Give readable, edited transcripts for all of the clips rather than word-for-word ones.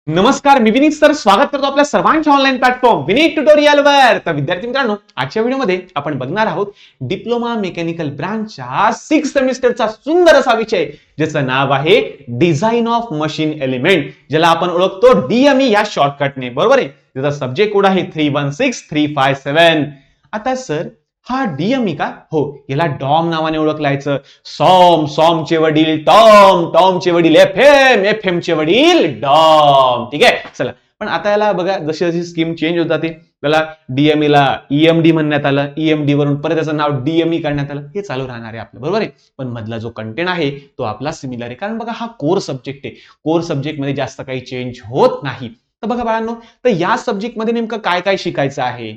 नमस्कार, मी विनीत सर स्वागत करतो आपल्या सर्वांच्या ऑनलाईन प्लॅटफॉर्म विनीत ट्युटोरियलवर. तर विद्यार्थी मित्रांनो, आजच्या व्हिडिओमध्ये आपण बघणार आहोत डिप्लोमा मेकॅनिकल ब्रांचच्या 6th सेमिस्टरचा सुंदर असा विषय ज्याचं नाव आहे डिझाइन ऑफ मशीन एलिमेंट, ज्याला आपण ओळखतो DME या शॉर्टकटने. बरोबर आहे. त्याचा सब्जेक्ट कोड आहे 316357. आता सर हा DME का? हो, याला डॉम नावाने ओळखलं जायचं. सॉमचे वडील टॉम, टॉमचे वडील FM चे वडील डॉम. ठीक आहे, चला. पण आता याला बघा, जशी जशी स्कीम चेंज होत जाते, त्याला DME ला EMD म्हणण्यात आलं, EMD वरून परत त्याचं नाव DME करण्यात आलं. हे चालू राहणार आहे आपलं, बरोबर आहे. पण मधला जो कंटेंट आहे तो आपला सिमिलर आहे, कारण बघा हा कोर सब्जेक्ट आहे. कोर सब्जेक्ट मध्ये जास्त काही चेंज होत नाही. तर बघा बाळांनो, तर या सब्जेक्ट मध्ये नेमकं काय काय शिकायचं आहे,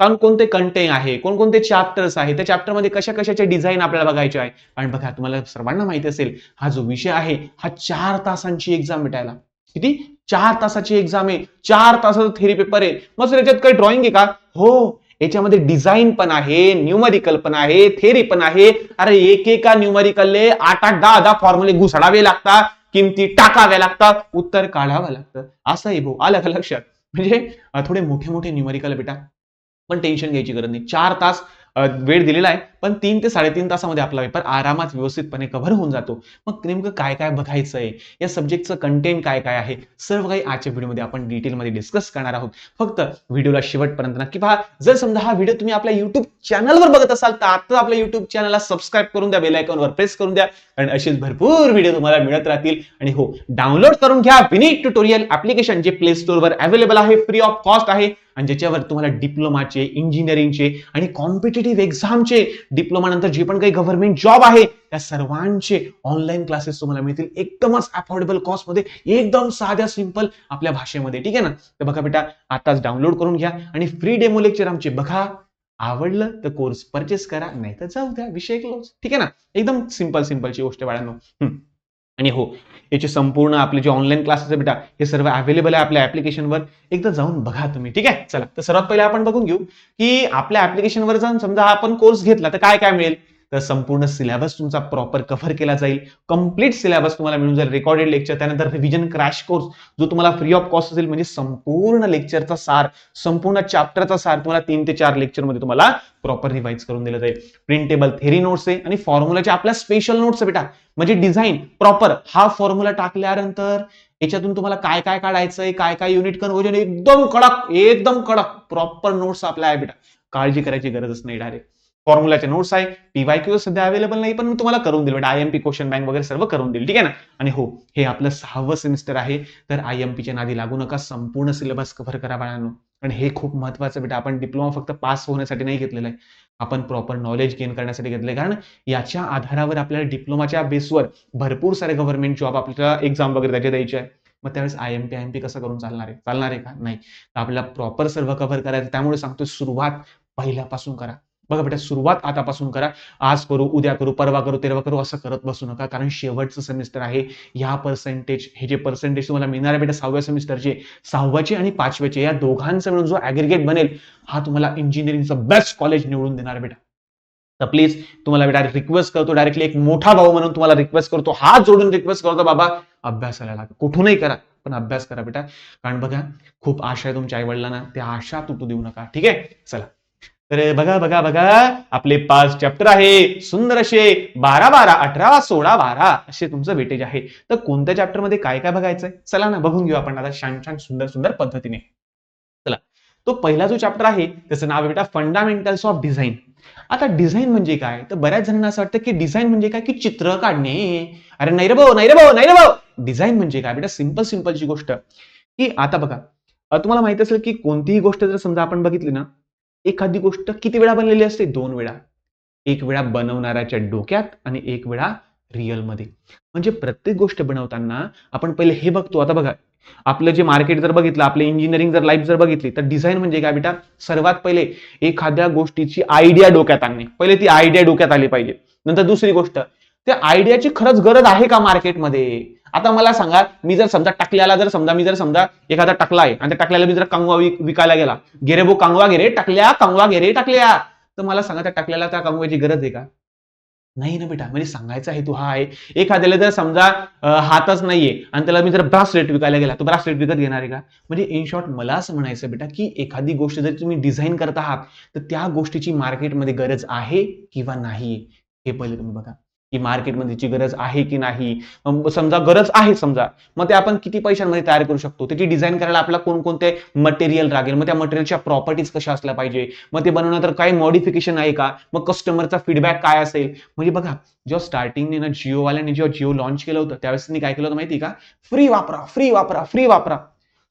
कारण कोणते कंटेंट आहे, कोणकोणते चॅप्टर्स आहे, त्या चॅप्टर मध्ये कशा कशाचे डिझाईन आपल्याला बघायचे आहे. आणि बघा, तुम्हाला सर्वांना माहिती असेल, हा जो विषय आहे हा 4 तासांची एक्झाम भेटायला. किती? 4 तासाची एक्झाम आहे. 4 तासाचा थेरी पेपर आहे. मग याच्यात काही ड्रॉइंग आहे का? हो, याच्यामध्ये डिझाईन पण आहे, न्यूमरिकल पण आहे, थेरी पण आहे. अरे एकेका न्यूमरिकलले 8-8, 10-10 फॉर्म्युले घुसडावे लागतात, किमती टाकाव्या लागतात, उत्तर काढावं लागतं. असं आहे भाऊ, आलं का लक्षात? म्हणजे थोडे मोठे मोठे न्यूमरिकल बेटा, पण टेन्शन घ्यायची गरज नाही. 4 तास वेळ दिलेला आहे, पण 3 ते 3.5 तासामध्ये आपला पेपर आरामात व्यवस्थितपणे कव्हर होऊन जातो. मग नेमकं काय काय बघायचंय, या सब्जेक्टचं कंटेंट काय काय आहे, सर्व काही आजच्या व्हिडिओमध्ये आपण डिटेलमध्ये डिस्कस करणार आहोत. फक्त व्हिडिओला शेवटपर्यंत नक्की पहा. जर समजा हा व्हिडिओ तुम्ही आपल्या युट्यूब चॅनलवर बघत असाल तर आता आपल्या युट्यूब चॅनलला सबस्क्राईब करून द्या, बेल आयकॉनवर प्रेस करून द्या, कारण अशीच भरपूर व्हिडिओ तुम्हाला मिळत राहतील. आणि हो, डाउनलोड करून घ्या विनीत ट्युटोरियल ऍप्लिकेशन, जे प्ले स्टोअरवर अवेलेबल आहे, फ्री ऑफ कॉस्ट आहे, आणि ज्याच्यावर तुम्हाला डिप्लोमाचे, इंजिनिअरिंगचे आणि कॉम्पिटिटिव्ह एक्झामचे, डिप्लोमा नंतर जे पण काही गव्हर्नमेंट जॉब आहे त्या सर्वांचे ऑनलाईन क्लासेस तुम्हाला मिळतील एकदमच अफोर्डेबल कॉस्ट मध्ये, एकदम साध्या सिंपल आपल्या भाषेमध्ये. ठीक आहे ना? तर बघा बेटा, आताच डाउनलोड करून घ्या आणि फ्री डेमो लेक्चर आमचे बघा. आवडलं तर कोर्स परचेस करा, नाही तर जाऊ द्या, विषय क्लोज. ठीक आहे ना? एकदम सिंपलची गोष्ट बाळांनो. आणि हो, याचे संपूर्ण आपले जे ऑनलाईन क्लासेस आहे बेटा, हे सर्व अवेलेबल आहे आपल्या ऍप्लिकेशनवर. एकदा जाऊन बघा तुम्ही. ठीक आहे, चला. तर सर्वात पहिले आपण बघून घेऊ की आपल्या ऍप्लिकेशनवर जाऊन समजा आपण कोर्स घेतला तर काय काय मिळेल. तर संपूर्ण सिलेबस तुमचा प्रॉपर कव्हर केला जाईल. कंप्लीट सिलेबस तुम्हाला मिळून जाईल, रेकॉर्डेड लेक्चर, त्यानंतर रिव्हिजन क्रॅश कोर्स जो तुम्हाला फ्री ऑफ कॉस्ट असेल, म्हणजे संपूर्ण लेक्चरचा सार, संपूर्ण चॅप्टरचा सार तुम्हाला 3 ते 4 लेक्चर मध्ये तुम्हाला प्रॉपर रिवाइज करून दिलं जाईल. प्रिंटेबल थेरी नोट्स आहे आणि फॉर्म्युलाचे आपल्या स्पेशल नोट्स आहे बेटा, म्हणजे डिझाईन प्रॉपर हा फॉर्म्युला टाकल्यानंतर याच्यातून तुम्हाला काय काय काढायचंय, काय काय युनिट कन्व्हर्जन, एकदम कडक प्रॉपर नोट्स आपल्या आहे बेटा. काळजी करायची गरजच नाही. डायरेक्ट फॉर्म्युलाचे नोट्स आहे. PYQ सध्या अवेलेबल नाही, पण मी तुम्हाला करून दिल बेटा. IMP क्वेश्चन बँक वगैरे सर्व करून दिल. ठीक आहे ना? आणि हो, हे आपलं 6वं सेमिस्टर आहे, तर IMP च्या नादी लागू नका. संपूर्ण सिलेबस कव्हर करा बाळांनो. आणि हे खूप महत्वाचं बेटा, आपण डिप्लोमा फक्त पास होण्यासाठी नाही घेतलेला आहे, आपण प्रॉपर नॉलेज गेन करण्यासाठी घेतलंय. कारण याच्या आधारावर आपल्याला डिप्लोमाच्या बेसवर भरपूर सारे गव्हर्नमेंट जॉब, आपल्याला एक्झाम वगैरे त्याचे द्यायचे आहे. मग त्यावेळेस IMP कसं करून चालणार आहे का? नाही. तर आपल्याला प्रॉपर सर्व कव्हर करायचं. त्यामुळे सांगतो, सुरुवात पहिल्यापासून करा. बघा बेटा, सुरुवात आतापासून करा. आज करू, उद्या करू, परवा करू, तेरवा करू असं करत बसू नका, कारण शेवटचं सेमिस्टर आहे. हे जे पर्सेंटेज तुम्हाला मिळणार आहे बेटा 6व्या सेमिस्टरचे, 6व्याचे आणि 5व्याचे, या दोघांचा मिळून जो ऍग्रीगेट बनेल, हा तुम्हाला इंजिनिअरिंगचं बेस्ट कॉलेज निवडून देणार बेटा. तर प्लीज तुम्हाला बेटा रिक्वेस्ट करतो, डायरेक्टली एक मोठा भाऊ म्हणून तुम्हाला रिक्वेस्ट करतो, हात जोडून रिक्वेस्ट करतो, बाबा अभ्यासाला लागा. कुठूनही करा, पण अभ्यास करा बेटा. कारण बघा, खूप आशा आहे तुमच्या आईवडिलांना, त्या आशा तुटू देऊ नका. ठीक आहे, चला. तर बघा आपले 5 चॅप्टर आहे, सुंदर असे 12 18 16 12 असे तुमचं वेटेज आहे. तर कोणत्या चॅप्टर मध्ये काय काय बघायचंय, चला ना बघून घेऊ आपण आता छान सुंदर पद्धतीने. चला, तो पहिला जो चॅप्टर आहे त्याचं नाव आहे बेटा फंडामेंटल्स ऑफ डिझाईन. आता डिझाईन म्हणजे काय, तर बऱ्याच जणांना असं वाटतं की डिझाईन म्हणजे काय, की चित्र काढणे. अरे नाही रे भाऊ. डिझाईन म्हणजे काय बेटा, सिंपलची गोष्ट की आता बघा, तुम्हाला माहित असेल की कोणतीही गोष्ट जर समजा आपण बघितली ना, एखादी गोष्ट किती वेळा बनलेली असते, 2 वेळा. एक वेळा बनवणाऱ्याच्या डोक्यात आणि एक वेळा रिअल मध्ये. म्हणजे प्रत्येक गोष्ट बनवताना आपण पहिले हे बघतो. आता बघा, आपलं जे मार्केट जर बघितलं, आपलं इंजिनिअरिंग जर लाईफ जर बघितली, तर डिझाईन म्हणजे काय बेटा, सर्वात पहिले एखाद्या गोष्टीची आयडिया डोक्यात आणणे. पहिले ती आयडिया डोक्यात आली पाहिजे. नंतर दुसरी गोष्ट, त्या आयडियाची खरंच गरज आहे का मार्केटमध्ये. आता मला सांगा, मी जर समजा एखादा टकला आहे आणि त्या टकल्याला मी जर कंगवा विकायला गेला, गेरे भो कंगवा गेरे टकल्या, कंगवा गेरे टकल्या, तर मला सांगा, त्या टकल्याला त्या कंगव्याची गरज आहे का? नाही ना बेटा, म्हणजे सांगायचा हेतू हा आहे, एखाद्याला जर समजा हातच नाहीये आणि त्याला मी जर ब्रासलेट विकायला गेला, तो ब्रासलेट विकत घेणार आहे का? म्हणजे इन शॉर्ट मला असं म्हणायचं बेटा की एखादी गोष्ट जर तुम्ही डिझाईन करत आहात तर त्या गोष्टीची मार्केटमध्ये गरज आहे किंवा नाही, हे पहिले तुम्ही बघा की मार्केटमध्ये त्याची गरज आहे की नाही. समजा गरज आहे, समजा मग ते आपण किती पैशांमध्ये तयार करू शकतो, त्याची डिझाईन करायला आपल्याला कोणकोणते मटेरियल लागेल, मग त्या मटेरियलच्या प्रॉपर्टीज कशा असल्या पाहिजे, मग ते बनवण्यानंतर काही मॉडिफिकेशन आहे का, मग कस्टमरचा फीडबॅक काय असेल. म्हणजे बघा, जेव्हा स्टार्टिंगने ना जिओवाल्याने जेव्हा जिओ लॉन्च केलं होतं त्यावेळेस त्यांनी काय केलं होतं माहिती का, फ्री वापरा फ्री वापरा फ्री वापरा,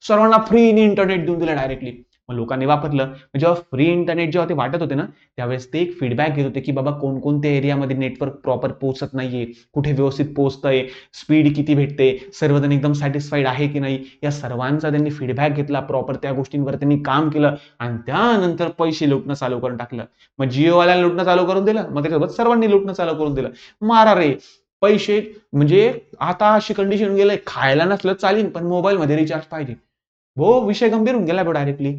सर्वांना फ्री इंटरनेट देऊन दिलं डायरेक्टली. मग लोकांनी वापरलं, जेव्हा फ्री इंटरनेट जेव्हा ते वाटत होते ना त्यावेळेस ते एक फीडबॅक घेत होते की बाबा कोणकोणत्या एरियामध्ये नेटवर्क प्रॉपर पोहोचत नाहीये, कुठे व्यवस्थित पोहोचतंय, स्पीड किती भेटते, सर्वजण एकदम सॅटिस्फाईड आहे की नाही, या सर्वांचा त्यांनी फीडबॅक घेतला, प्रॉपर त्या गोष्टींवर त्यांनी काम केलं आणि त्यानंतर पैसे लुटणं चालू करून टाकलं. मग जिओवाल्याला लुटणं चालू करून दिलं, मग त्याच्यासोबत सर्वांनी लुटणं चालू करून दिलं. मारा रे पैसे. म्हणजे आता अशी कंडिशन गेलंय, खायला नसलं चालेल पण मोबाईलमध्ये रिचार्ज पाहिजे. हो, विषय गंभीर होऊन गेला डायरेक्टली.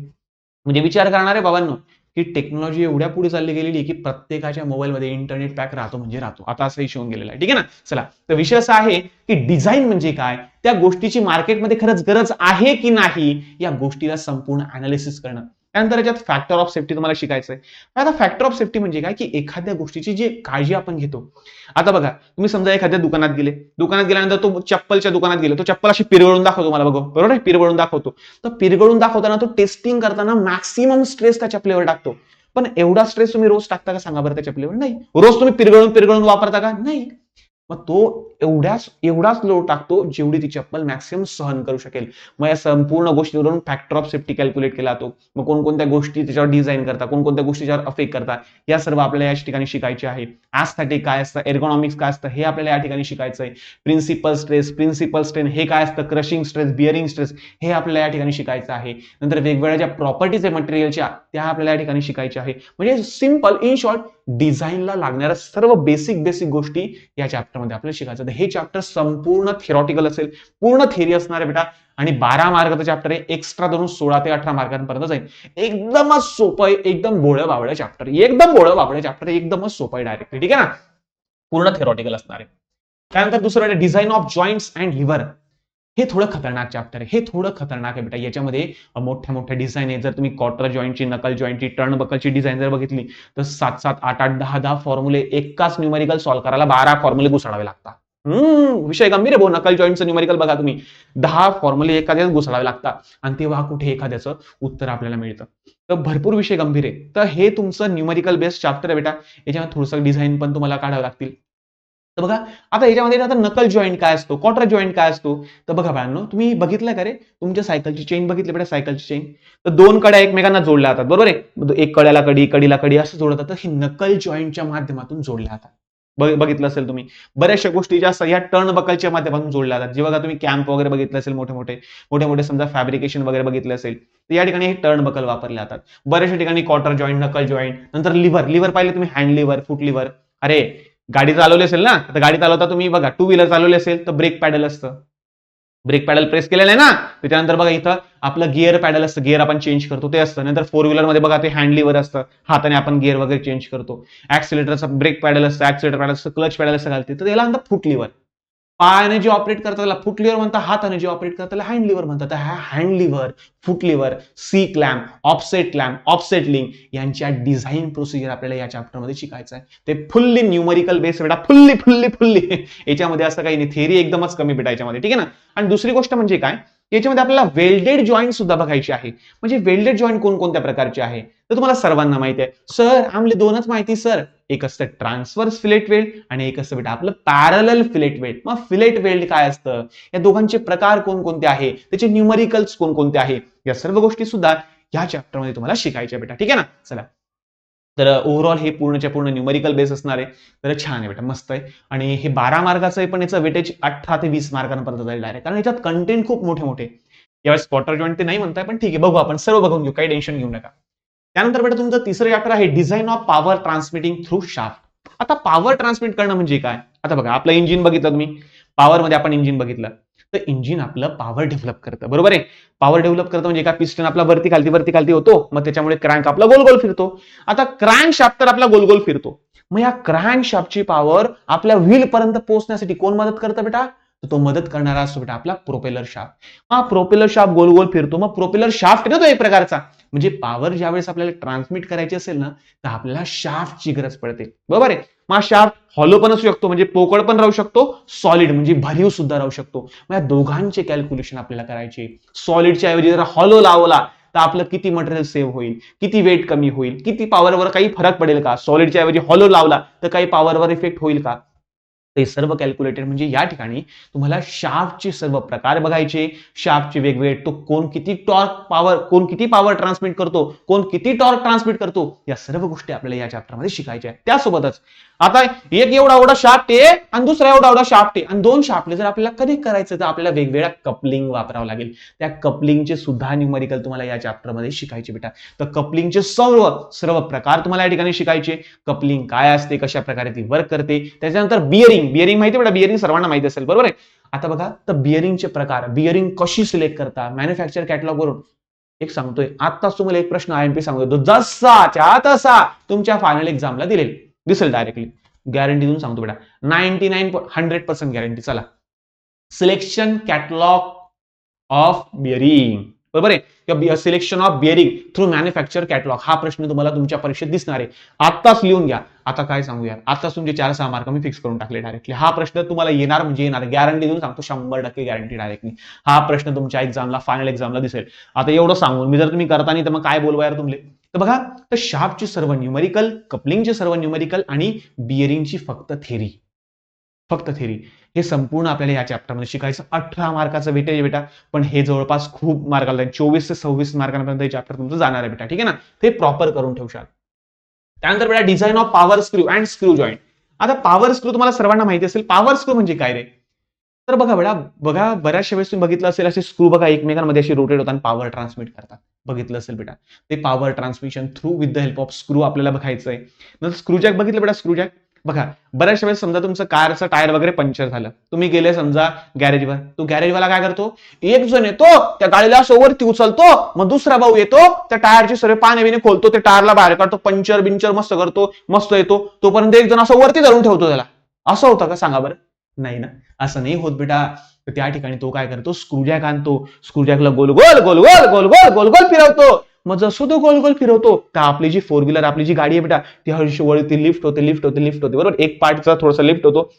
म्हणजे विचार करणारे बाबांनो की टेक्नॉलॉजी एवढ्या पुढे चालली गेलेली आहे की प्रत्येकाच्या मोबाईलमध्ये इंटरनेट पॅक राहतो म्हणजे राहतो, आता असा इश्यू होऊन गेलेला आहे. ठीक आहे ना. चला, तर विषय असा आहे की डिझाईन म्हणजे काय, त्या गोष्टीची मार्केटमध्ये खरंच गरज आहे की नाही या गोष्टीला संपूर्ण अनालिसिस करणं. त्यानंतर याच्यात फॅक्टर ऑफ सेफ्टी तुम्हाला शिकायचं आहे. आता फॅक्टर ऑफ सेफ्टी म्हणजे काय की एखाद्या गोष्टीची जी काळजी आपण घेतो. आता बघा, तुम्ही समजा एखाद्या दुकानात गेले, दुकानात गेल्यानंतर तो चप्पलच्या दुकानात गेले, तो चप्पल अशी पिरवळून दाखवतो मला, बघा बरोबर आहे, पिरवळून दाखवतो. तर पिरगळून दाखवताना तो टेस्टिंग करताना मॅक्सिमम स्ट्रेस त्या चपलीवर टाकतो. पण एवढा स्ट्रेस तुम्ही रोज टाकता का सांगा बरं त्या चपलीवर? नाही. रोज तुम्ही पिरगळून पिरगळून वापरता का? नाही. मग तो एवढाच लोड टाकतो जेवढी ती चप्पल मॅक्सिमम सहन करू शकेल. मग या संपूर्ण गोष्टीवरून फॅक्टर ऑफ सेफ्टी कॅल्क्युलेट केला जातो. मग कोणकोणत्या गोष्टी त्याच्यावर डिझाईन करतात, कोणकोणत्या गोष्टी त्याच्यावर अफेक्ट करतात, या सर्व आपल्याला या ठिकाणी शिकायचे आहे. ॲस्थेटिक काय असतं, एर्गोनॉमिक्स काय असतं, हे आपल्याला या ठिकाणी शिकायचं आहे. प्रिन्सिपल स्ट्रेस, प्रिन्सिपल स्ट्रेन हे काय असतं, क्रशिंग स्ट्रेस, बिअरिंग स्ट्रेस हे आपल्याला या ठिकाणी शिकायचं आहे. नंतर वेगवेगळ्या ज्या प्रॉपर्टीज आहे मटेरियलच्या त्या आपल्याला या ठिकाणी शिकायच्या आहे. म्हणजे सिंपल इन शॉर्ट डिझाईनला लागणाऱ्या सर्व बेसिक गोष्टी या चॅप्टरमध्ये आपल्याला शिकायचं. हे चॅप्टर संपूर्ण थेरॉटिकल असेल, पूर्ण थेरी असणार आहे बेटा, आणि 12 मार्काचं चॅप्टर आहे. एक्स्ट्रा धरून 16 ते 18 मार्कांपर्यंत जाईल. एकदमच सोपं आहे, एकदम भोळं बावळं चॅप्टर, एकदम भोळं बावळं चॅप्टर, एकदमच सोपं आहे डायरेक्टली. ठीक आहे ना. पूर्ण थेरॉटिकल असणार आहे. त्यानंतर दुसरं design of joints and lever. हे थोडं खतरनाक चॅप्टर आहे, हे थोडं खतरनाक आहे बेटा. याच्यामध्ये मोठ्या मोठ्या डिझाईन आहे. जर तुम्ही क्वार्टर जॉईंटची, नकल जॉईंटची, टर्न बकलची डिझाईन जर बघितली तर 7-7, 8-8, 10-10 फॉर्म्युले एकाच न्यूमेरिकल सॉल्व्ह करायला 12 फॉर्म्युले घुसडावे लागतात. विषय गंभीर आहे भाऊ. नकल जॉईंटचं न्यूमेरिकल बघा तुम्ही, 10 फॉर्म्युले एखाद्याच घुसडावे लागतात आणि तेव्हा कुठे एखाद्याचं उत्तर आपल्याला मिळतं. तर भरपूर विषय गंभीर आहे. तर हे तुमचं न्यूमेरिकल बेस्ड चॅप्टर आहे बेटा. याच्यामध्ये थोडंसं डिझाईन पण तुम्हाला काढावं लागतील. तर बघा, आता याच्यामध्ये आता नकल जॉईंट काय असतो, क्वार्टर जॉईंट काय असतो, तर बघा बाळांनो, तुम्ही बघितलं का रे तुमच्या सायकलची चेन बघितली बेटा, सायकलची चेन. तर 2 कड्या एकमेकांना जोडल्या जातात, बरोबर आहे. एक कड्याला कडी, कडीला कडी असं जोडतात. तर हे नकल जॉईंटच्या माध्यमातून जोडल्या जातात. बघितलं असेल तुम्ही. बऱ्याचशा गोष्टी ज्या असतात या टर्न बकलच्या माध्यमातून जोडल्या जातात. जेव्हा तुम्ही कॅम्प वगैरे बघितलं असेल, मोठे मोठे समजा फॅब्रिकेशन वगैरे बघितलं असेल, तर या ठिकाणी हे टर्न बकल वापरले जातात. बऱ्याचशा ठिकाणी क्वार्टर जॉईंट, नकल जॉईंट. नंतर लिव्हर पाहिले तुम्ही, हँड लिव्हर, फूट लिव्हर. अरे गाडी चालवली असेल ना, तर गाडी चालवता तुम्ही बघा, 2 व्हीलर चालवली असेल तर ब्रेक पॅडल असतं. ब्रेक पॅडल प्रेस केलेलं आहे ना, त्याच्यानंतर बघा इथं आपलं गिअर पॅडल असतं, गिअर आपण चेंज करतो ते असतं. नंतर 4 व्हीलर मध्ये बघा ते हँड लिव्हर असतं, हाताने आपण गिअर वगैरे चेंज करतो. ऍक्सिलेटरचा ब्रेक पॅडल असतं, ऍक्सिलेटर पॅडल असतं, क्लच पॅडल असतं घालते. तर त्याला म्हणतात फूट लिव्हर. पायाने जे ऑपरेट करतात त्याला फूट लिव्हर म्हणतात, हाताने जे ऑपरेट करतात त्याला हँड लिव्हर म्हणतात. हा hand lever, foot lever, C clamp, offset link यांच्या डिझाईन प्रोसिजर आपल्याला या चॅप्टरमध्ये शिकायचं आहे. ते फुल्ली न्यूमरिकल बेस बेटा, फुल्ली याच्यामध्ये असं काही नाही, थेरी एकदमच कमी बेटा याच्यामध्ये. ठीक आहे ना. आणि दुसरी गोष्ट म्हणजे काय, याच्यामध्ये आपल्याला वेल्डेड जॉईंट सुद्धा बघायचे आहे. म्हणजे वेल्डेड जॉईंट कोणकोणत्या प्रकारचे आहे तर तुम्हाला सर्वांना माहिती आहे. सर आम्हाला 2च माहिती सर. एक असतं ट्रान्सव्हर्स फिलेट वेल्ड आणि एक असतं बेटा आपलं पॅरलल फिलेट वेल्ड. मग फिलेट वेल्ड काय असतं, या दोघांचे प्रकार कोणकोणते आहे, त्याचे न्यूमरिकल्स कोणकोणते आहे, या सर्व गोष्टी सुद्धा या चॅप्टरमध्ये तुम्हाला शिकायच्या बेटा. ठीक आहे ना. चला, तर ओव्हरऑल हे पूर्णच्या पूर्ण न्यूमरिकल बेस असणार आहे. तर छान आहे बेटा, मस्त आहे. आणि हे 12 मार्काचं आहे, पण याचं वेटेज 18 ते 20 मार्कांपर्यंत जाईल डायरेक्ट, कारण याच्यात कंटेंट खूप मोठे. यावेळेस क्वार्टर जॉईंट ते नाही म्हणताय, पण ठीक आहे, बघू आपण सर्व बघून घेऊ, काही टेन्शन घेऊ नका. त्यानंतर बेटा तुमचं तिसरं चॅप्टर आहे design of power transmitting through shaft. आता पॉवर ट्रान्समिट करणं म्हणजे काय, आता बघा आपलं इंजिन बघितलं तुम्ही, पॉवर मध्ये आपण इंजिन बघितलं, तर इंजिन आपलं पॉवर डेव्हलप करतं, बरोबर आहे. पॉवर डेव्हलप करतं म्हणजे एका पिस्टन आपला वरती खालती होतो, मग त्याच्यामुळे क्रँक आपला गोल गोल फिरतो. आता क्रँक शाफ्ट तर आपला गोल गोल फिरतो, मग या क्रॅन्क शाफ्टची पॉवर आपल्या व्हील पर्यंत पोहोचण्यासाठी कोण मदत करतं बेटा? तो मदत करणारा असतो बेटा आपला प्रोपेलर शाफ्ट. हा प्रोपेलर शाफ्ट गोल गोल फिरतो. मग प्रोपेलर शाफ्ट ना तो एक प्रकारचा, म्हणजे पॉवर ज्यावेळेस आपल्याला ट्रान्समिट करायची असेल ना, तर आपल्याला शाफ्टची गरज पडते. बरोबर आहे. मग शाफ्ट हॉलो पण असू शकतो, म्हणजे पोकळ पण राहू शकतो, सॉलिड म्हणजे भरीव सुद्धा राहू शकतो. मग या दोघांचे कॅल्क्युलेशन आपल्याला करायचे. सॉलिडच्या ऐवजी जर हॉलो लावला तर आपलं किती मटेरियल सेव्ह होईल, किती वेट कमी होईल, किती पॉवरवर काही फरक पडेल का, सॉलिडच्या ऐवजी हॉलो लावला तर काही पॉवरवर इफेक्ट होईल का, ते सर्व कॅल्क्युलेटेड. म्हणजे या ठिकाणी तुम्हाला शाफ्टचे सर्व प्रकार बघायचे, शाफ्टचे वेगवेगळे, तो कोण किती टॉर्क पॉवर, कोण किती पॉवर ट्रान्समिट करतो, कोण किती टॉर्क ट्रान्समिट करतो, या सर्व गोष्टी आपल्याला या चॅप्टरमध्ये शिकायच्या आहेत. त्यासोबतच आता एक एवढा शाफ्ट आहे आणि दुसरा एवढा शाफ्ट आहे, आणि दोन शाफ्टले जर आपल्याला कनेक्ट करायचं तर आपल्याला वेगवेगळ्या कपलिंग वापरावं लागेल. त्या कपलिंगचे सुद्धा न्यूमेरिकल तुम्हाला या चॅप्टरमध्ये शिकायचे बेटा. तर कपलिंगचे सर्व सर्व प्रकार तुम्हाला या ठिकाणी शिकायचे. कपलिंग काय असते, कशा प्रकारे ती वर्क करते. त्याच्यानंतर बिअरिंग माहिती बेटा, बिअरिंग सर्वांना माहिती असेल, बरोबर आहे. आता बघा, तर बिअरिंगचे प्रकार, बिअरिंग कशी सिलेक्ट करता मॅन्युफॅक्चर कॅटलॉग वरून एक सांगतोय. आताच तुम्हाला एक प्रश्न आयएमपी सांगतो, जसाच्या तसा तुमच्या फायनल एक्झामला दिसेल डायरेक्टली. गॅरंटी देऊन सांगतो बेटा, 99% गॅरंटी. चला, सिलेक्शन कॅटलॉग ऑफ बिअरिंग, बरोबर आहे. Selection of bearing through manufacture catalogue, हा प्रश्न तुम्हाला तुमच्या परीक्षेत दिसणार आहे. आताच लिहून घ्या. आता काय सांगूया, आताच तुमचे 4-6 मार्क मी फिक्स करून टाकले डायरेक्टली. हा प्रश्न तुम्हाला येणार म्हणजे येणार, गॅरंटी देऊन सांगतो, 100% गॅरंटी डायरेक्टली. हा प्रश्न तुमच्या एक्झामला, फायनल एक्झामला दिसेल. आता एवढं सांगून मी जर तुम्ही करता नाही तर मग काय बोलवा यार तुम्ही. तर बघा, तर शाफ्टची सर्व न्यूमेरिकल, कपलिंगची सर्व न्यूमेरिकल आणि बिअरिंगची फक्त थेरी, हे संपूर्ण आपल्याला या चॅप्टरमध्ये शिकायचं. 18 मार्काचं वेटेज आहे बेटा, पण हे जवळपास खूप मार्काला 24 ते 26 मार्कांपर्यंत हे चॅप्टर तुमचं जाणार आहे बेटा, ठीक आहे ना. ते प्रॉपर करून ठेवशाल. त्यानंतर बेटा, design of power screw and screw joint. आता पॉवर स्क्रू तुम्हाला सर्वांना माहिती असेल. पॉवर स्क्रू म्हणजे काय रे? तर बघा बेटा, बऱ्याचशा वेळेस तुम्ही बघितलं असेल, असे स्क्रू बघा एकमेकांमध्ये असे रोटेट होतात, पॉवर ट्रान्समिट करतात. बघितलं असेल बेटा, ते power transmission through with the help of screw आपल्याला बघायचंय. नंतर स्क्रू जॅक बघितलं बेटा, स्क्रू जॅक बघा, बऱ्याचशा वेळेस समजा तुमचं कारचं टायर वगैरे पंक्चर झालं, तुम्ही गेले समजा गॅरेजवर, तो गॅरेजवाला काय करतो, एक जण येतो त्या गाडीला असं वरती उचलतो, मग दुसरा भाऊ येतो त्या टायरचे सर्व पाने बिने खोलतो, ते टायरला बाहेर काढतो, पंक्चर बिंचर मस्त करतो, मस्त येतो. तोपर्यंत एक जण असं वरती धरून ठेवतो त्याला. असं होतं का सांगा बरं? नाही ना, असं नाही होत बेटा. तर त्या ठिकाणी तो काय करतो, स्क्रूजॅक आणतो, स्क्रूजॅकला गोल गोल गोल गोल गोल गोल गोल गोल फिरवतो. मग जसं तो गोल गोल फिरवतो, तर आपली जी 4 व्हीलर, आपली जी गाडी आहे बेटा, ती हळूशी वळती, लिफ्ट होते, बरोबर. एक पार्टचा थोडासा लिफ्ट होतो.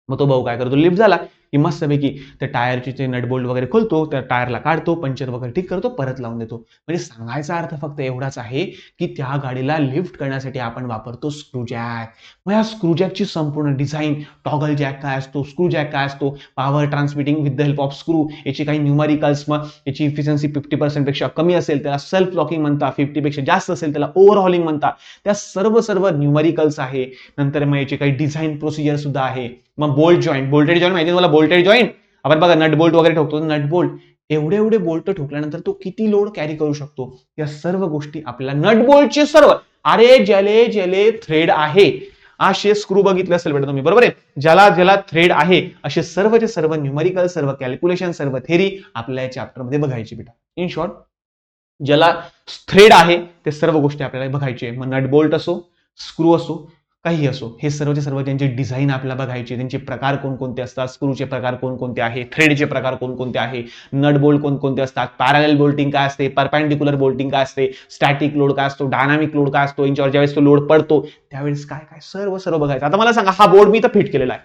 मग तो भाऊ काय करतो, लिफ्ट झाला की मस्तपैकी त्या टायरचे ते नट बोल्ट वगैरे खोलतो, त्या टायरला काढतो, पंक्चर वगैरे ठीक करतो, परत लावून देतो. म्हणजे सांगायचा अर्थ फक्त एवढाच आहे की त्या गाडीला लिफ्ट करण्यासाठी आपण वापरतो स्क्रूजॅक. मग या स्क्रूजॅकची संपूर्ण डिझाईन, टॉगल जॅक काय असतो, स्क्रू जॅक काय असतो, power transmitting with the help of screw, याची काही न्यूमरिकल्स, मग याची इफिशियन्सी 50% पेक्षा कमी असेल त्याला सेल्फ लॉकिंग म्हणतात, 50 पेक्षा जास्त असेल त्याला ओव्हरहॉलिंग म्हणतात. त्या सर्व न्यूमरिकल्स आहे. नंतर मग याची काही डिझाईन प्रोसिजर सुद्धा आहे. मग बोल्टेड जॉईंट माहिती तुम्हाला, बोल्टेड जॉईंट आपण बघा नट बोल्ट वगैरे ठोकतो, नट बोल्ट एवढे बोल्ट ठोकल्यानंतर तो किती लोड कॅरी करू शकतो, या सर्व गोष्टी आपल्याला नट बोल्टचे सर्व, अरे ज्याले थ्रेड आहे असे स्क्रू बघितले असेल बेटा तुम्ही, बरोबर आहे. ज्याला थ्रेड आहे असे सर्वचे सर्व न्यूमरिकल, सर्व कॅल्क्युलेशन, सर्व थेरी आपल्याला या चॅप्टरमध्ये बघायची बेटा. इन शॉर्ट, ज्याला थ्रेड आहे ते सर्व गोष्टी आपल्याला बघायचे. मग नट बोल्ट असो, स्क्रू असो, काही असो, हे सर्वचे सर्व त्यांचे डिझाईन आपल्याला बघायचे, त्यांचे प्रकार कोणकोणते असतात, स्क्रूचे प्रकार कोणकोणते आहे, थ्रेडचे प्रकार कोणकोणते आहे, नट बोल्ट कोणकोणते असतात, पॅरलल बोल्टिंग काय असते, परपेंडिक्युलर बोल्टिंग काय असते, स्टॅटिक लोड काय असतो, डायनामिक लोड काय असतो, यांच्यावर ज्यावेळेस तो लोड पडतो त्यावेळेस काय काय सर्व बघायचं. आता मला सांगा, हा बोर्ड मी इथं फिट केलेला आहे,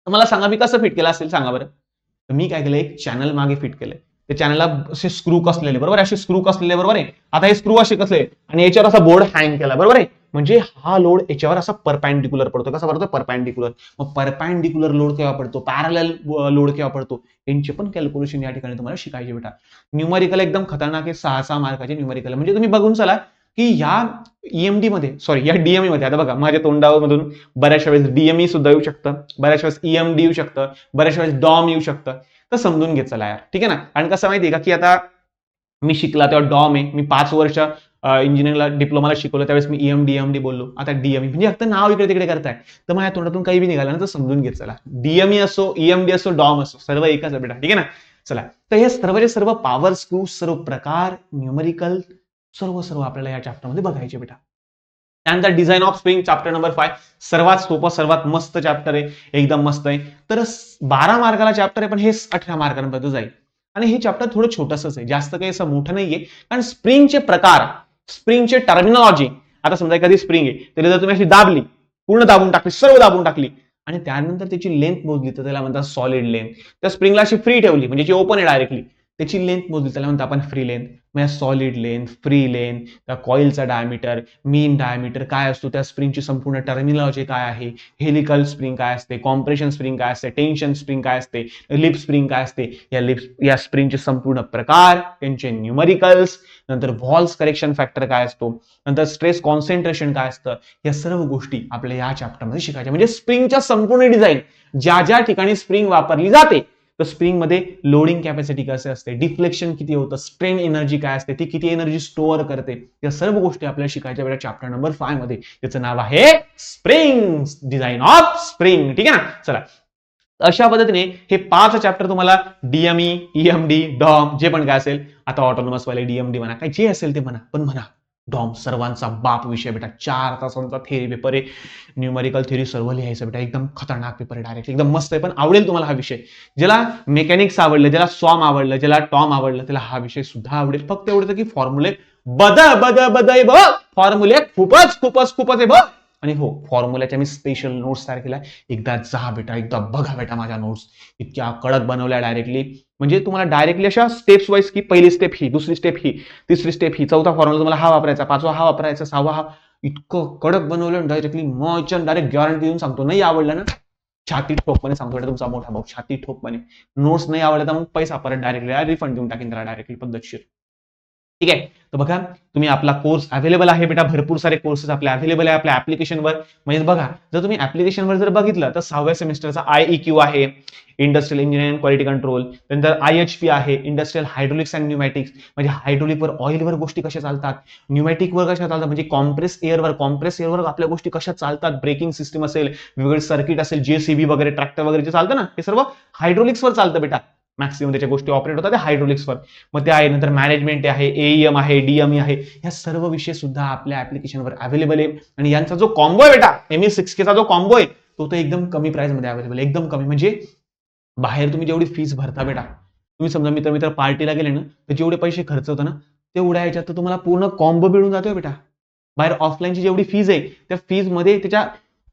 तर मला सांगा मी कसं फिट केलं असेल सांगा बरं. तर मी काय केलं, एक चॅनल मागे फिट केलंय, त्या चॅनलला असे स्क्रू कसलेले, बरोबर, असे स्क्रू कसलेले, बरोबर आहे. आता हे स्क्रू असे कसले आणि याच्यावर असा बोर्ड हँग केला, बरोबर आहे. म्हणजे हा लोड याच्यावर असा परपेंडिक्युलर पडतो. कसा पडतो, परपेंडिक्युलर. मग परपेंडिक्युलर लोड केव्हा पडतो, पॅरलल लोड केव्हा पडतो, यांचे पण कॅल्क्युलेशन या ठिकाणी तुम्हाला शिकायचे बेटा. न्यूमरिकल एकदम खतरनाक आहे, 6 मार्काचे न्यूमरिकल. म्हणजे तुम्ही बघून चला की या ईएमडी मध्ये, सॉरी या डीएमई मध्ये, आता बघा माझ्या तोंडामधून बऱ्याचशा वेळेस डीएमई सुद्धा येऊ शकतं, बऱ्याचशा वेळेस ईएमडी येऊ शकतं, बऱ्याचशा वेळेस डॉम येऊ शकतं. तर समजून घेत चला यार, ठीक आहे ना. आणि कसं माहितीये का की आता मी शिकला तेव्हा डॉम आहे, मी 5 वर्ष इंजिनिअरिंगला डिप्लोमाला शिकवलं त्यावेळेस मी ईएमडी बोललो, आता डीएमई, म्हणजे फक्त नाव इकडे तिकडे करताय. तर माझ्या तोंडातून काही बी निघालं ना तर समजून घेत चला, डीएमई असो, ईएमडी असो, डॉम असो, सर्व एकच आहे बेटा, ठीक आहे ना. चला, तर हे सर्व पॉवर स्क्रू, सर्व प्रकार, न्यूमरिकल, सर्व आपल्याला या चॅप्टरमध्ये बघायचे बेटा. त्यानंतर design of spring chapter number 5 सर्वात सोपं सर्वात मस्त चॅप्टर आहे, एकदम मस्त आहे. तर 12 मार्काला चॅप्टर आहे, पण हे 18 मार्कांपर्यंत जाईल. आणि हे चॅप्टर थोडं छोटंसंच आहे, जास्त काही असं मोठं नाहीये. कारण स्प्रिंगचे प्रकार, स्प्रिंगचे टर्मिनॉलॉजी, आता समजा एखादी स्प्रिंग आहे, तरी जर तुम्ही अशी दाबली, पूर्ण दाबून टाकली, सर्व दाबून टाकली आणि त्यानंतर त्याची लेंथ मोजली तर त्याला म्हणतात सॉलिड लेंथ. त्या स्प्रिंगला अशी फ्री ठेवली म्हणजे जी ओपन आहे डायरेक्टली, त्याची लेंथ मोजली त्याला म्हणतो आपण फ्री लेंथ. म्हणजे सॉलिड लेंथ, फ्री लेंथ, त्या कॉइलचा डायमीटर, मीन डायमीटर काय असतो, त्या स्प्रिंगची संपूर्ण टर्मिनॉलॉजी काय आहे, हेलिकल स्प्रिंग काय असते, कॉम्प्रेशन स्प्रिंग काय असते, टेन्शन स्प्रिंग काय असते, लिप स्प्रिंग काय असते, या स्प्रिंगचे संपूर्ण प्रकार, त्यांचे न्यूमरिकल्स, नंतर व्हॉल्स करेक्शन फॅक्टर काय असतो, नंतर स्ट्रेस कॉन्सन्ट्रेशन काय असतं, या सर्व गोष्टी आपल्या या चॅप्टरमध्ये शिकायच्या. म्हणजे स्प्रिंगच्या संपूर्ण डिझाईन, ज्या ज्या ठिकाणी स्प्रिंग वापरली जाते, तर स्प्रिंग मध्ये लोडिंग कॅपॅसिटी कसे असते, डिफ्लेक्शन किती होतं, स्ट्रेन एनर्जी काय असते, ती किती एनर्जी स्टोअर करते, या सर्व गोष्टी आपल्याला शिकायच्या वेळा चॅप्टर नंबर 5 मध्ये. त्याचं नाव आहे स्प्रिंग, डिझाईन ऑफ स्प्रिंग. ठीक आहे ना. चला, अशा पद्धतीने हे 5 चॅप्टर तुम्हाला डीएमई, ईएमडी, डॉम जे पण काय असेल, आता ऑटोनॉमस वाले डीएमडी म्हणा, काय जे असेल ते म्हणा, पण म्हणा डॉम सर्वांचा बाप विषय बेटा. 4 तासांचा थेरी पेपर आहे, न्यूमेरिकल थेरी सर्व लिहायचं बेटा, एकदम खतरनाक पेपर आहे, डायरेक्ट एकदम मस्त आहे. पण आवडेल तुम्हाला हा विषय. ज्याला मेकॅनिक्स आवडलं, ज्याला स्वॉम आवडलं, ज्याला टॉम आवडलं, त्याला हा विषय सुद्धा आवडेल. फक्त एवढं की फॉर्म्युले फॉर्म्युले खूपच खूपच खूपच आहे बघ. आणि हो, फॉर्म्युल्याच्या मी स्पेशल नोट्स तयार केल्या, एकदा जा बेटा, एकदा बघा बेटा माझ्या नोट्स, इतक्या कडक बनवल्या डायरेक्टली. म्हणजे तुम्हाला डायरेक्टली अशा स्टेप्स वाईज की पहिली स्टेप ही, दुसरी स्टेप ही, तिसरी स्टेप ही, चौथा फॉर्म्युला तुम्हाला हा वापरायचा, पाचवा हा वापरायचा, सहावा हा, इतकं कडक बनवलं डायरेक्टली. मग डायरेक्ट गॅरंटी देऊन सांगतो, नाही आवडलं ना छाती ठोकपणे सांगतो तुमचा मोठा भाऊ, छाती ठोकपणे. नोट्स नाही आवडला तर मग पैसा परत डायरेक्टली रिफंड देऊन टाकेन त्याला डायरेक्टली पद्धतशीर. ठीक आहे. तर बघा, तुम्ही आपला कोर्स अवेलेबल आहे बेटा, भरपूर सारे कोर्सेस आपले अवेलेबल आहे आपल्या ऍप्लिकेशनवर. म्हणजे बघा, जर तुम्ही ऍप्लिकेशनवर जर बघितलं तर 6व्या सेमिस्टरचा IEQ आहे, इंडस्ट्रियल इंजिनिअरिंग क्वालिटी कंट्रोल, नंतर IHP आहे, इंडस्ट्रियल हायड्रोलिक्स अँड न्यूमॅटिक्स, म्हणजे हायड्रोलिकवर ऑइलवर गोष्टी कशा चालतात, न्यूमॅटिकवर कशा चालतात, म्हणजे कॉम्प्रेस एअरवर आपल्या गोष्टी कशा चालतात, ब्रेकिंग सिस्टम असेल, वेगवेगळे सर्किट असेल, JCB वगैरे, ट्रॅक्टर वगैरे जे चालतं ना, हे सर्व हायड्रोलिक्सवर चालतं बेटा. मॅक्सिमम त्याच्या गोष्टी ऑपरेट होतात त्या हायड्रोलिक्सवर. मग ते आहे, नंतर मॅनेजमेंट आहे, AEM आहे, DME आहे, या सर्व विषय सुद्धा आपल्या ऍप्लिकेशनवर अवेलेबल आहे. आणि यांचा जो कॉम्बो आहे बेटा, ME6K चा जो कॉम्बो आहे, तो एकदम कमी प्राइस मध्ये अवेलेबल आहे, एकदम कमी. म्हणजे बाहेर तुम्ही जेवढी फीस भरता बेटा, तुम्ही समजा मित्र पार्टीला गेले ना, तर जेवढे पैसे खर्च होतं ना, तेवढ्या ह्याच्यात तुम्हाला पूर्ण कॉम्बो मिळून जातोय बेटा. बाहेर ऑफलाईनची जेवढी फीज आहे, त्या फीज मध्ये त्याच्या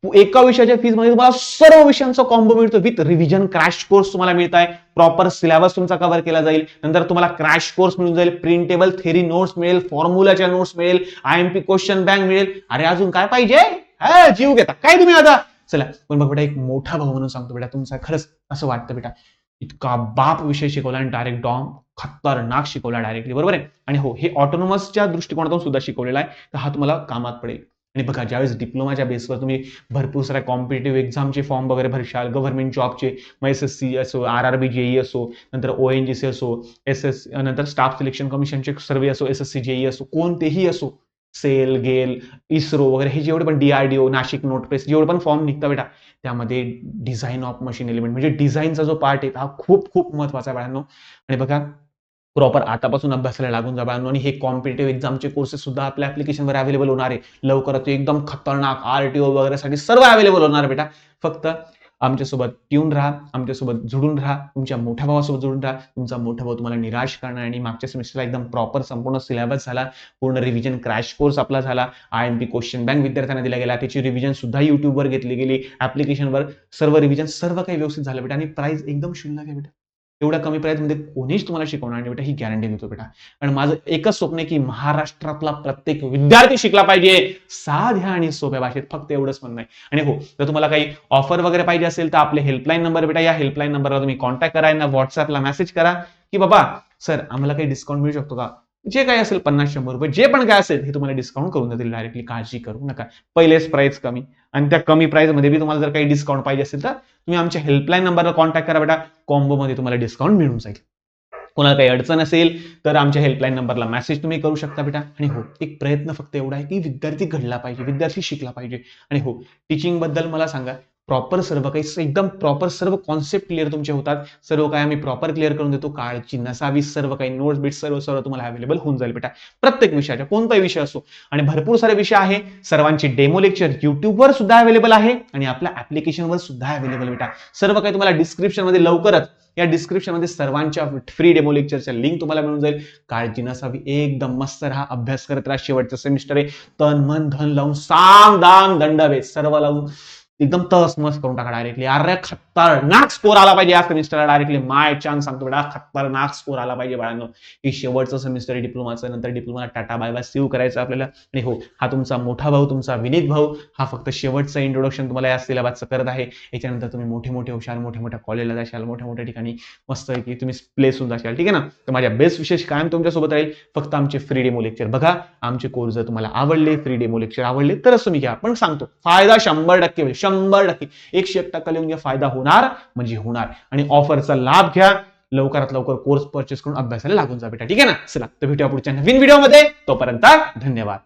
एका विषयाच्या फीज मध्ये तुम्हाला सर्व विषयांचा कॉम्बो मिळतो, विथ रिव्हिजन क्रॅश कोर्स तुम्हाला मिळत आहे, प्रॉपर सिलेबस तुमचा कव्हर केला जाईल, नंतर तुम्हाला क्रॅश कोर्स मिळून जाईल, प्रिंटेबल थेरी नोट्स मिळेल, फॉर्म्युलाच्या नोट्स मिळेल, IMP क्वेश्चन बँक मिळेल. अरे अजून काय पाहिजे, जीव घेता काय तुम्ही आता. चला, पण बघ बेटा, एक मोठा भाऊ म्हणून सांगतो बेटा, तुमचा खरंच असं वाटतं बेटा, इतका बाप विषय शिकवला आणि डायरेक्ट डॉम खतरनाक शिकवला डायरेक्टली, बरोबर आहे. आणि हो, हे ऑटोनॉमसच्या दृष्टिकोनातून सुद्धा शिकवलेला आहे, तर हा तुम्हाला कामात पडेल. आणि बघा, ज्यावेळेस डिप्लोमाच्या बेसवर तुम्ही भरपूर साऱ्या कॉम्पिटेटिव्ह एक्झामचे फॉर्म वगैरे भरशाल, गव्हर्नमेंट जॉबचे, मग SSC असो, RRB JEE असो, नंतर ONGC असो, नंतर स्टाफ सिलेक्शन कमिशनचे सर्वे असो, SSC JEE असो, कोणतेही असो, सेल, गेल, इस्रो वगैरे, हे जेवढे पण DRDO, नाशिक नोटप्रेस, जेवढे पण फॉर्म निघता बेटा, त्यामध्ये डिझाईन ऑफ मशीन एलिमेंट म्हणजे डिझाईनचा जो पार्ट आहे हा खूप खूप महत्वाचा आहे बाळांनो. आणि बघा, प्रॉपर आतापासून अभ्यासाला लागून जा बाळांनो. आणि हे कॉम्पिटेटिव्ह एक्झामचे कोर्सेस सुद्धा आपल्या ऍप्लिकेशनवर अवेलेबल होणार आहे लवकरच, एकदम खतरनाक RTO वगैरे साठी सर्व अवेलेबल होणार बेटा. फक्त आमच्यासोबत ट्यून राहा, आमच्यासोबत जुडून राहा, तुमच्या मोठ्या भावासोबत जुडून राहा. तुमचा मोठा भाऊ तुम्हाला निराश करणार. आणि मागच्या सेमिस्टरला एकदम प्रॉपर संपूर्ण सिलेबस झाला, पूर्ण रिव्हिजन क्रॅश कोर्स आपला झाला, IMP क्वेश्चन बँक विद्यार्थ्यांना दिला गेला, त्याची रिव्हिजन सुद्धा युट्यूबवर घेतली गेली, ऍप्लिकेशनवर सर्व रिव्हिजन सर्व काही व्यवस्थित झालं बेटा. आणि प्राइस एकदम क्षुल्लक आहे बेटा, एवढ्या कमी प्राइस मध्ये कोणीच तुम्हाला शिकवणार नाही बेटा, ही गॅरंटी देतो बेटा. आणि माझं एकच स्वप्न आहे की महाराष्ट्रातला प्रत्येक विद्यार्थी शिकला पाहिजे साध्या आणि सोप्या भाषेत, फक्त एवढंच म्हणणं आहे. आणि हो, जर तुम्हाला काही ऑफर वगैरे पाहिजे असेल तर आपले हेल्पलाईन नंबर बेटा, या हेल्पलाईन नंबरला तुम्ही कॉन्टॅक्ट करा, ना व्हॉट्सअपला मेसेज करा की बाबा सर आम्हाला काही डिस्काउंट मिळू शकतो का, जे काही असेल 50-100 रुपये जे पण काय असेल हे तुम्हाला डिस्काउंट करून देतील डायरेक्टली, काळजी करू नका. पहिलेच प्राइस कमी, आणि त्या कमी प्राइस मध्ये बी तुम्हाला जर काही डिस्काउंट पाहिजे असेल तर तुम्ही आमच्या हेल्पलाईन नंबरला कॉन्टॅक्ट करा बेटा, कॉम्बो मध्ये तुम्हाला डिस्काउंट मिळून जाईल. कोणाला काही अडचण असेल तर आमच्या हेल्पलाईन नंबरला मेसेज तुम्ही करू शकता बेटा. आणि हो, एक प्रयत्न फक्त एवढा आहे की विद्यार्थी घडला पाहिजे, विद्यार्थी शिकला पाहिजे. आणि हो, टीचिंग बद्दल मला सांगा, प्रॉपर सर्व काही एकदम प्रॉपर सर्व कॉन्सेप्ट क्लिअर तुमचे होतात. सर्व काही आम्ही प्रॉपर क्लिअर करून देतो. काळजी नसावी. सर्व काही नोट्स बीट सर्व तुम्हाला अवेलेबल होऊन जाईल बेटा. प्रत्येक विषयाचा कोणताही विषय असो. आणि भरपूर सारे विषय आहे. सर्वांची डेमो लेक्चर युट्यूबवर सुद्धा अवेलेबल आहे आणि आपल्या ऍप्लिकेशनवर सुद्धा अवेलेबल बेटा. सर्व काही तुम्हाला डिस्क्रिप्शन मध्ये लवकरच या डिस्क्रिप्शन मध्ये सर्वांच्या फ्री डेमो लेक्चरच्या लिंक तुम्हाला मिळून जाईल. काळजी नसावी. एकदम मस्त राहा. अभ्यास करत राहा. शेवटचं सेमिस्टर आहे. तन मन धन लावून साम दाम दंडभेद सर्व लावून एकदम तस मस्त करून टाका डायरेक्टली. अरे खतरनाक स्कोर आला पाहिजे या सेमिस्टरला. डायरेक्टली माय चान्स सांगतो बेटा, खतरनाक स्कोर आला पाहिजे बाळांनो. ही शेवटचं सेमिस्टर आहे डिप्लोमाचं. नंतर diploma tata bye bye save करायचं आपल्याला. आणि हो, हा तुमचा मोठा भाऊ, तुमचा विनीत भाऊ, हा फक्त शेवटचं इंट्रोडक्शन तुम्हाला या सिलेबसचं करत आहे. याच्यानंतर तुम्ही मोठे होशाल, मोठ्या कॉलेजला जाशाल, मोठ्या ठिकाणी मस्त आहे की तुम्ही प्लेस होऊन जाशाल. ठीक आहे ना. तर माझ्या बेस्ट विशेष कायम तुमच्यासोबत राहील. फक्त आमचे फ्री डेमो लेक्चर बघा. आमचे कोर्स जर तुम्हाला आवडले, फ्री डेमो लेक्चर आवडले तरच तुम्ही घ्या. पण सांगतो फायदा 100% होईल. 100%. 101% लिहून घ्या. फायदा होणार म्हणजे होणार. आणि ऑफरचा लाभ घ्या. लवकरात लवकर कोर्स परचेस करून अभ्यासाला लागून जा बेटा. ठीक आहे ना. चला तर भेटूया पुढच्या नवीन व्हिडिओमध्ये. तोपर्यंत धन्यवाद.